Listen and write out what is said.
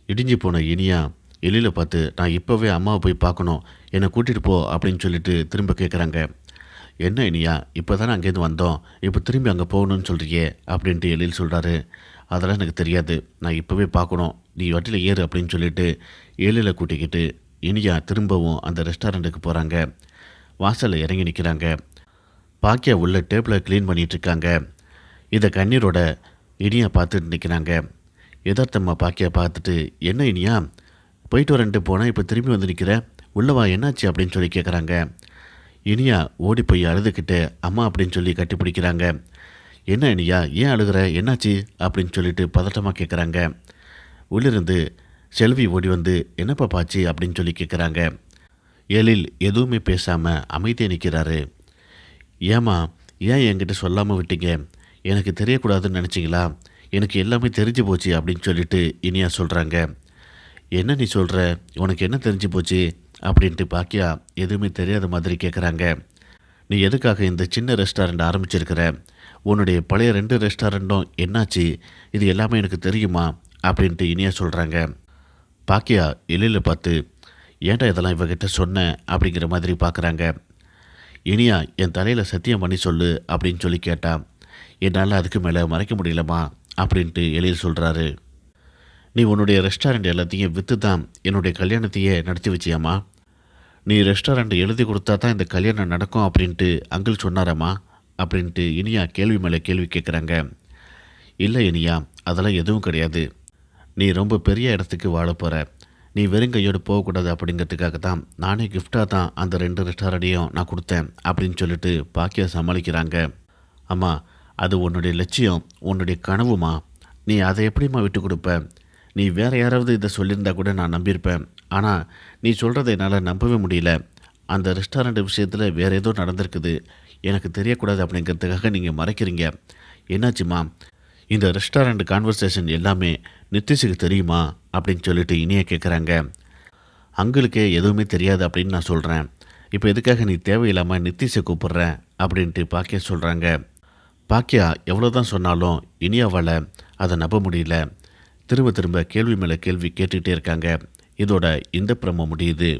இடிஞ்சு போன இனியா எழில பார்த்து, நான் இப்போவே அம்மாவை போய் பார்க்கணும், என்னை கூட்டிகிட்டு போ அப்படின்னு சொல்லிட்டு திரும்ப கேட்குறாங்க. என்ன இனியா, இப்போ தானே அங்கேருந்து வந்தோம், இப்போ திரும்பி அங்கே போகணும்னு சொல்கிறியே அப்படின்ட்டு எழில் சொல்கிறாரு. அதெல்லாம் எனக்கு தெரியாது, நான் இப்போவே பார்க்கணும், நீ வண்டியில் ஏறு அப்படின்னு சொல்லிட்டு எழிலை கூட்டிக்கிட்டு இனியா திரும்பவும் அந்த ரெஸ்டாரண்ட்டுக்கு போகிறாங்க. வாசலில் இறங்கி நிற்கிறாங்க. பாக்கியா உள்ள டேபிளை க்ளீன் பண்ணிகிட்டு இருக்காங்க. இதை கண்ணீரோட இனியா பார்த்துட்டு நிற்கிறாங்க. யதார்த்தமாக பாக்கியா பார்த்துட்டு, என்ன இனியா, போயிட்டு வரேன்ட்டு போனால் இப்போ திரும்பி வந்து நிற்கிற, உள்ளவா என்னாச்சு அப்படின்னு சொல்லி கேட்குறாங்க. இனியா ஓடி போய் அழுதுகிட்டு அம்மா அப்படின்னு சொல்லி கட்டி பிடிக்கிறாங்க. என்ன இனியா, ஏன் அழுகிற, என்னாச்சு அப்படின்னு சொல்லிட்டு பதட்டமாக கேட்குறாங்க. உள்ளிருந்து செல்வி ஓடி வந்து, என்னப்பா பாச்சு அப்படின்னு சொல்லி கேட்குறாங்க. எழில் எதுவுமே பேசாமல் அமைதியாக நிற்கிறாரு. ஏம்மா, ஏன் என்கிட்ட சொல்லாமல் விட்டீங்க, எனக்கு தெரியக்கூடாதுன்னு நினச்சிங்களா, எனக்கு எல்லாமே தெரிஞ்சு போச்சு அப்படின்னு சொல்லிட்டு இனியா சொல்கிறாங்க. என்ன நீ சொல்கிற, உனக்கு என்ன தெரிஞ்சு போச்சு அப்படின்ட்டு பாக்கியா எதுவுமே தெரியாத மாதிரி கேட்குறாங்க. நீ எதுக்காக இந்த சின்ன ரெஸ்டாரண்ட் ஆரம்பிச்சிருக்கிற, உன்னுடைய பழைய 2 ரெஸ்டாரண்ட்டும் என்னாச்சு, இது எல்லாமே எனக்கு தெரியுமா அப்படின்ட்டு இனியா சொல்கிறாங்க. பாக்கியா எழில பார்த்து, ஏன்டா இதெல்லாம் இவகிட்ட சொன்னேன் அப்படிங்கிற மாதிரி பார்க்குறாங்க. இனியா, என் தலையில் சத்தியம் பண்ணி சொல்லு அப்படின்னு சொல்லி கேட்டா, என்னால் அதுக்கு மேலே மறைக்க முடியலம்மா அப்படின்ட்டு எழில் சொல்கிறாரு. நீ உன்னுடைய ரெஸ்டாரண்ட் எல்லாத்தையும் விற்று தான் என்னுடைய கல்யாணத்தையே நடத்தி வச்சியாம்மா, நீ ரெஸ்டாரண்ட் எழுதி கொடுத்தா தான் இந்த கல்யாணம் நடக்கும் அப்படின்ட்டு அங்கிள் சொன்னாராம்மா அப்படின்ட்டு இனியா கேள்வி மேலே கேள்வி கேட்குறாங்க. இல்லை இனியா, அதெல்லாம் எதுவும் கிடையாது, நீ ரொம்ப பெரிய இடத்துக்கு வாழ போகிற, நீ வெறுங்கையோடு போகக்கூடாது அப்படிங்கிறதுக்காக தான் நானே கிஃப்டாக தான் அந்த 2 ரெஸ்டாரண்ட்டையும் நான் கொடுத்தேன் அப்படின்னு சொல்லிட்டு பாக்கியா சமாளிக்கிறாங்க. அம்மா, அது உன்னுடைய லட்சியம், உன்னுடைய கனவுமா, நீ அதை எப்படிம்மா விட்டு கொடுப்ப, நீ வேறு யாராவது இதை சொல்லியிருந்தா கூட நான் நம்பியிருப்பேன், ஆனால் நீ சொல்கிறத என்னால் நம்பவே முடியல, அந்த ரெஸ்டாரண்ட் விஷயத்தில் வேறு ஏதோ நடந்திருக்குது, எனக்கு தெரியக்கூடாது அப்படிங்கிறதுக்காக நீங்கள் மறைக்கிறீங்க, என்னாச்சுமா, இந்த ரெஸ்டாரண்ட் கான்வர்சேஷன் எல்லாமே நித்திஷுக்கு தெரியுமா அப்படின்னு சொல்லிட்டு இனியா கேட்குறாங்க. அங்கிளுக்கே எதுவுமே தெரியாது அப்படின்னு நான் சொல்கிறேன், இப்போ எதுக்காக நீ தேவையில்லாமல் நித்திஷை கூப்பிட்ற அப்படின்ட்டு பாக்கியா சொல்கிறாங்க. பாக்கியா எவ்வளோ தான் சொன்னாலும் இனியாவால் அதை நம்ப முடியல. திரும்ப திரும்ப கேள்வி மேலே கேள்வி கேட்டுக்கிட்டே இருக்காங்க. இதோட இந்த பிரமோ முடியுது.